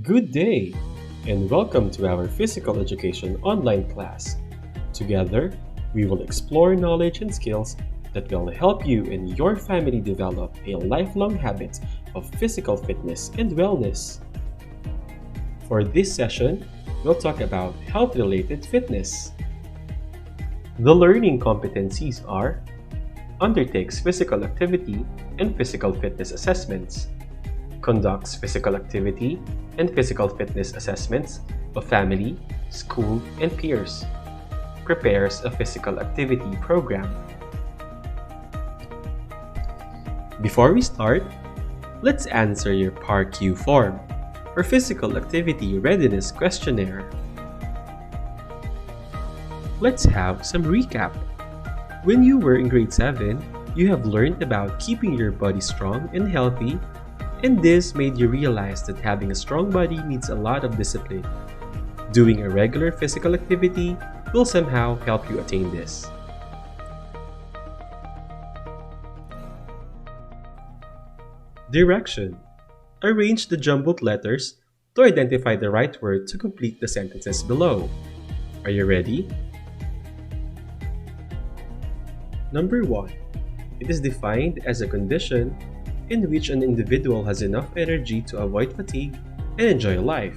Good day, and welcome to our physical education online class. Together, we will explore knowledge and skills that will help you and your family develop a lifelong habit of physical fitness and wellness. For this session, we'll talk about health related fitness. The learning competencies are undertakes physical activity and physical fitness assessments, conducts physical activity and physical fitness assessments of family, school, and peers, prepares a physical activity program. Before we start, let's answer your Part Q form or Physical Activity Readiness Questionnaire. Let's have some recap. When you were in grade 7, you have learned about keeping your body strong and healthy, and this made you realize that having a strong body needs a lot of discipline. Doing a regular physical activity will somehow help you attain this. Direction. Arrange the jumbled letters to identify the right word to complete the sentences below. Are you ready? Number 1. It is defined as a condition in which an individual has enough energy to avoid fatigue and enjoy life.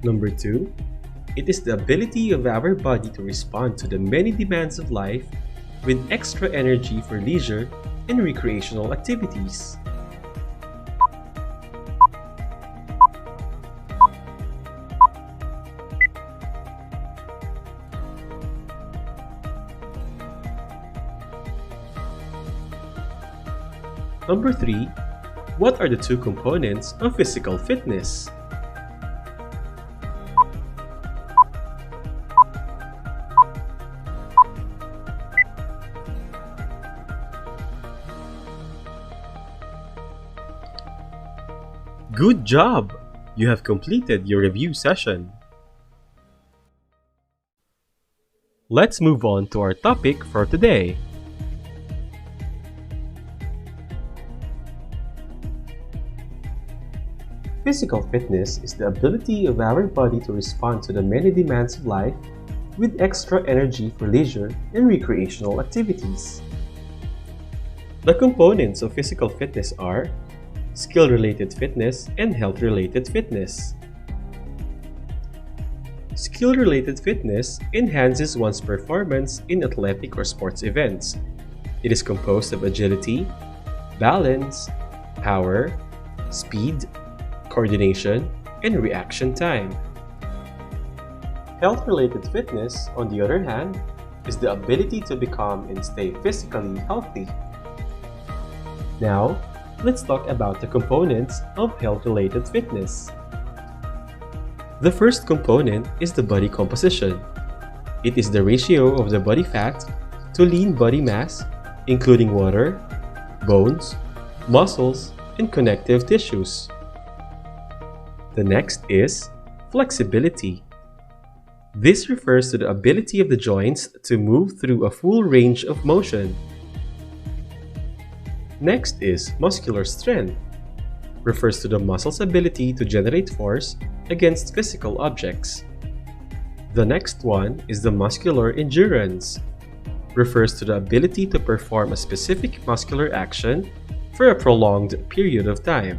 Number 2. It is the ability of our body to respond to the many demands of life with extra energy for leisure and recreational activities. Number 3. What are the two components of physical fitness? Good job! You have completed your review session. Let's move on to our topic for today. Physical fitness is the ability of our body to respond to the many demands of life with extra energy for leisure and recreational activities. The components of physical fitness are skill-related fitness and health-related fitness. Skill-related fitness enhances one's performance in athletic or sports events. It is composed of agility, balance, power, speed, coordination, and reaction time. Health-related fitness, on the other hand, is the ability to become and stay physically healthy. Now, let's talk about the components of health-related fitness. The first component is the body composition. It is the ratio of the body fat to lean body mass, including water, bones, muscles, and connective tissues. The next is flexibility. This refers to the ability of the joints to move through a full range of motion. Next is muscular strength. Refers to the muscle's ability to generate force against physical objects. The next one is the muscular endurance. Refers to the ability to perform a specific muscular action for a prolonged period of time.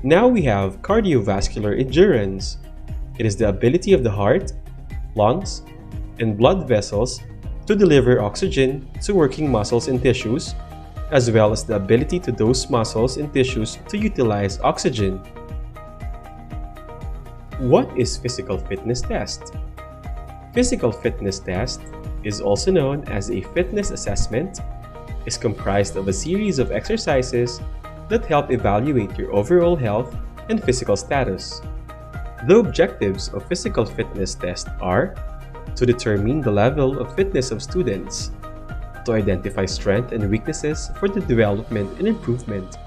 Now we have cardiovascular endurance. It is the ability of the heart, lungs, and blood vessels to deliver oxygen to working muscles and tissues, as well as the ability to those muscles and tissues to utilize oxygen. What is physical fitness test? Physical fitness test is also known as a fitness assessment, is comprised of a series of exercises that help evaluate your overall health and physical status. The objectives of physical fitness test are to determine the level of fitness of students, to identify strengths and weaknesses for the development and improvement,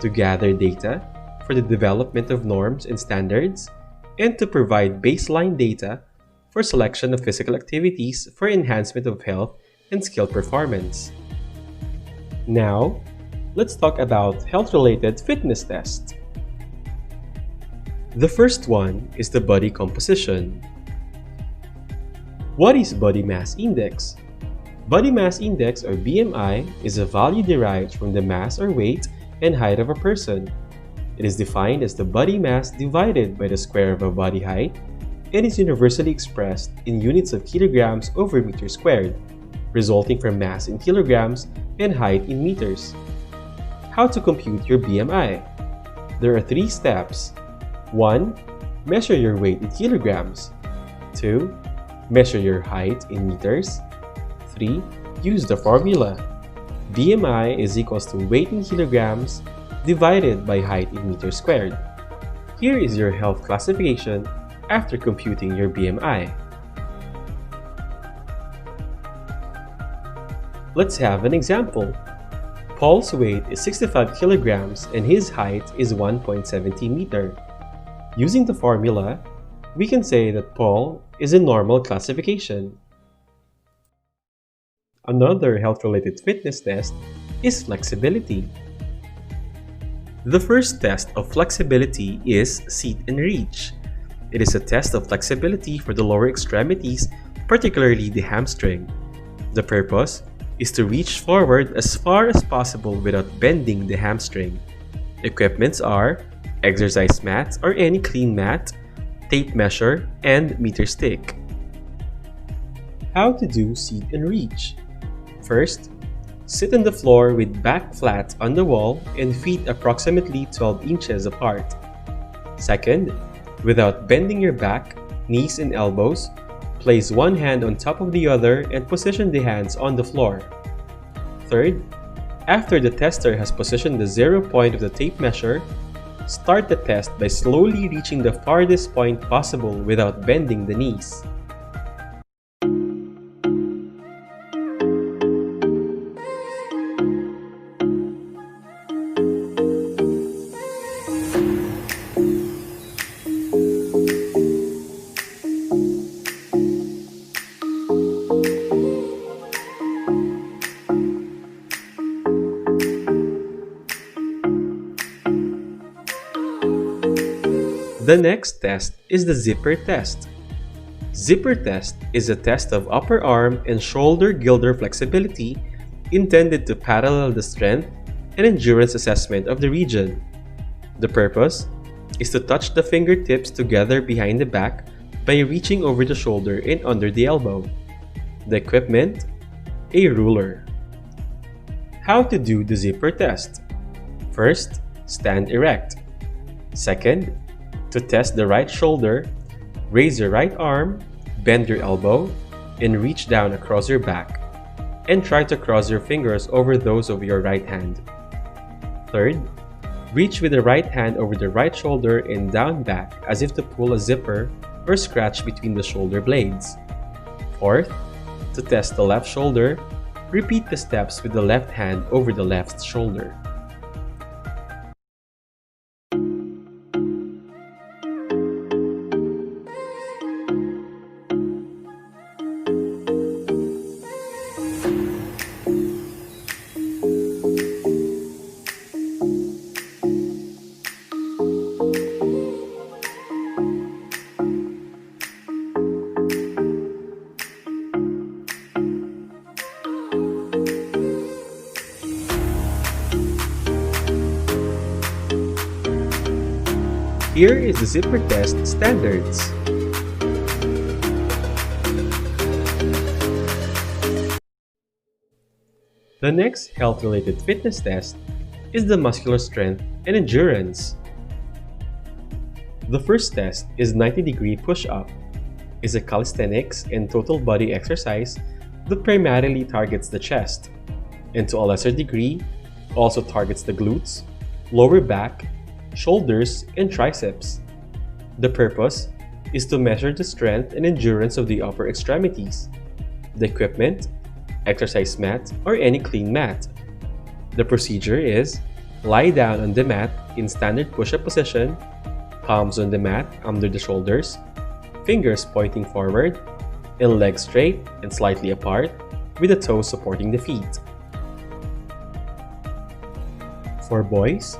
to gather data for the development of norms and standards, and to provide baseline data for selection of physical activities for enhancement of health and skill performance. Now, let's talk about health-related fitness tests. The first one is the body composition. What is body mass index? Body mass index, or BMI, is a value derived from the mass or weight and height of a person. It is defined as the body mass divided by the square of a body height and is universally expressed in units of kilograms over meters squared, resulting from mass in kilograms and height in meters. How to compute your BMI? There are 3 steps. 1. Measure your weight in kilograms. 2. Measure your height in meters. 3. Use the formula. BMI is equals to weight in kilograms divided by height in meters squared. Here is your health classification after computing your BMI. Let's have an example. Paul's weight is 65 kilograms and his height is 1.70 meter. Using the formula, we can say that Paul is in normal classification. Another health-related fitness test is flexibility. The first test of flexibility is sit and reach. It is a test of flexibility for the lower extremities, particularly the hamstring. The purpose is to reach forward as far as possible without bending the hamstring. Equipments are exercise mat or any clean mat, tape measure, and meter stick. How to do sit and reach? First, sit on the floor with back flat on the wall and feet approximately 12 inches apart. Second, without bending your back, knees, and elbows, place one hand on top of the other and position the hands on the floor. Third, after the tester has positioned the 0 point of the tape measure, start the test by slowly reaching the farthest point possible without bending the knees. The next test is the zipper test. Zipper test is a test of upper arm and shoulder girdle flexibility intended to parallel the strength and endurance assessment of the region. The purpose is to touch the fingertips together behind the back by reaching over the shoulder and under the elbow. The equipment, a ruler. How to do the zipper test? First, stand erect. Second, to test the right shoulder, raise your right arm, bend your elbow, and reach down across your back, and try to cross your fingers over those of your right hand. Third, reach with the right hand over the right shoulder and down back as if to pull a zipper or scratch between the shoulder blades. Fourth, to test the left shoulder, repeat the steps with the left hand over the left shoulder. Here is the zipper test standards. The next health-related fitness test is the muscular strength and endurance. The first test is 90-degree push-up. It's a calisthenics and total body exercise that primarily targets the chest, and to a lesser degree, also targets the glutes, lower back, shoulders, and triceps. The purpose is to measure the strength and endurance of the upper extremities. The equipment, exercise mat, or any clean mat. The procedure is lie down on the mat in standard push-up position, palms on the mat under the shoulders, fingers pointing forward, and legs straight and slightly apart with the toes supporting the feet. For boys,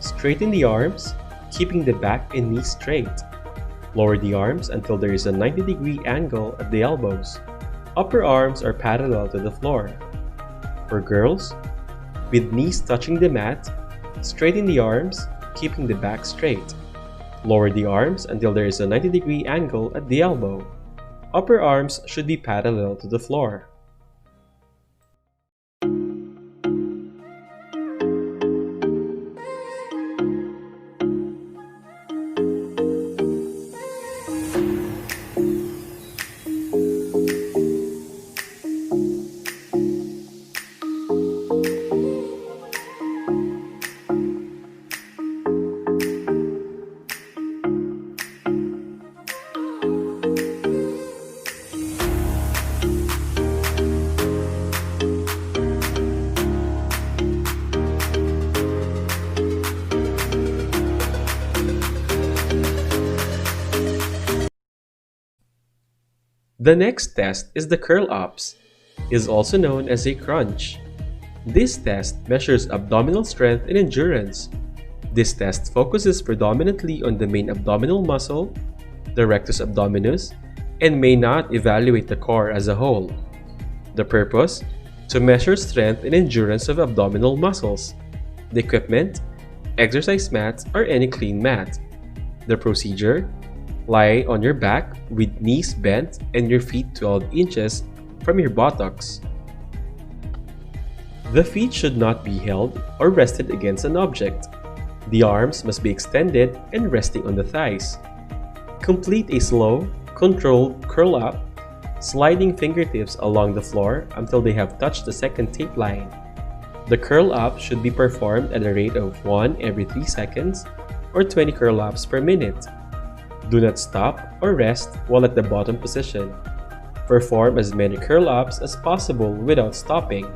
straighten the arms, keeping the back and knees straight. Lower the arms until there is a 90-degree angle at the elbows. Upper arms are parallel to the floor. For girls, with knees touching the mat, straighten the arms, keeping the back straight. Lower the arms until there is a 90-degree angle at the elbow. Upper arms should be parallel to the floor. The next test is the curl-ups, is also known as a crunch. This test measures abdominal strength and endurance. This test focuses predominantly on the main abdominal muscle, the rectus abdominis, and may not evaluate the core as a whole. The purpose? To measure strength and endurance of abdominal muscles. The equipment? Exercise mats or any clean mat. The procedure? Lie on your back with knees bent and your feet 12 inches from your buttocks. The feet should not be held or rested against an object. The arms must be extended and resting on the thighs. Complete a slow, controlled curl up, sliding fingertips along the floor until they have touched the second tape line. The curl up should be performed at a rate of 1 every 3 seconds or 20 curl ups per minute. Do not stop or rest while at the bottom position. Perform as many curl-ups as possible without stopping.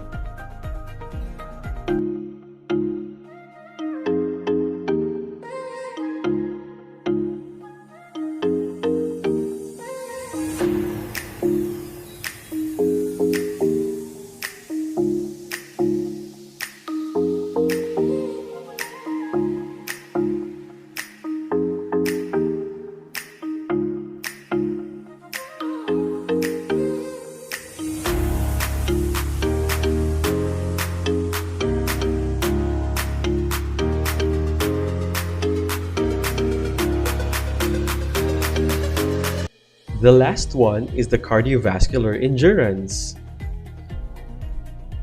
The last one is the cardiovascular endurance.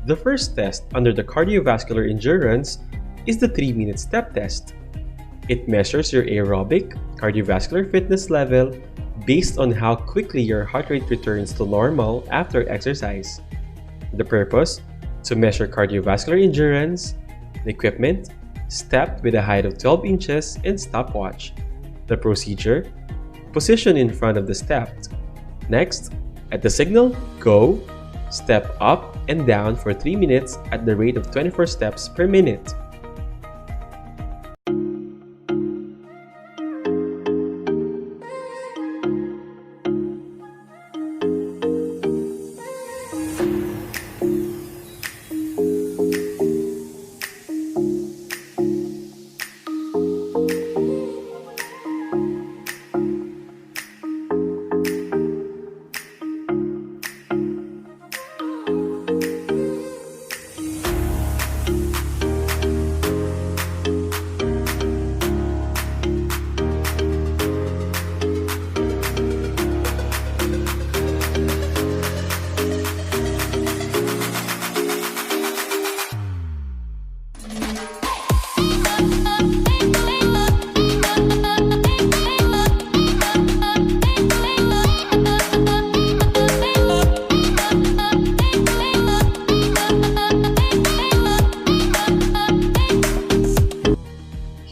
The first test under the cardiovascular endurance is the 3-minute step test. It measures your aerobic cardiovascular fitness level based on how quickly your heart rate returns to normal after exercise. The purpose? To measure cardiovascular endurance. The equipment? Step with a height of 12 inches and stopwatch. The procedure? Position in front of the step. Next, at the signal, go, step up and down for 3 minutes at the rate of 24 steps per minute.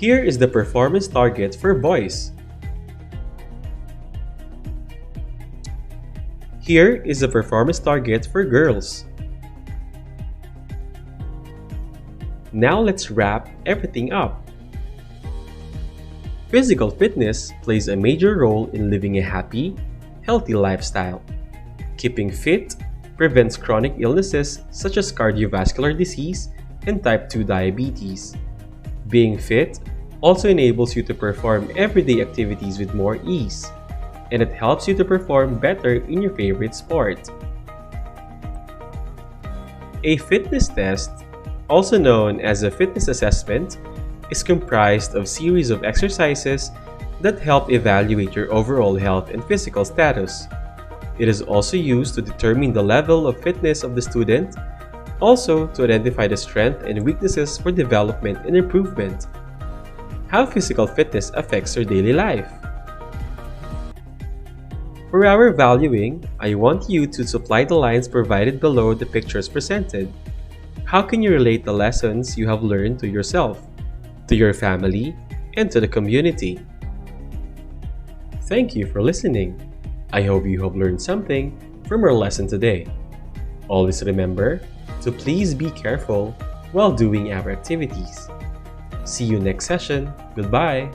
Here is the performance target for boys. Here is the performance target for girls. Now let's wrap everything up. Physical fitness plays a major role in living a happy, healthy lifestyle. Keeping fit prevents chronic illnesses such as cardiovascular disease and type 2 diabetes. Being fit also enables you to perform everyday activities with more ease, and it helps you to perform better in your favorite sport. A fitness test, also known as a fitness assessment, is comprised of a series of exercises that help evaluate your overall health and physical status. It is also used to determine the level of fitness of the student, also to identify the strengths and weaknesses for development and improvement. How physical fitness affects your daily life. For our valuing, I want you to supply the lines provided below the pictures presented. How can you relate the lessons you have learned to yourself, to your family, and to the community? Thank you for listening. I hope you have learned something from our lesson today. Always remember to please be careful while doing our activities. See you next session. Goodbye.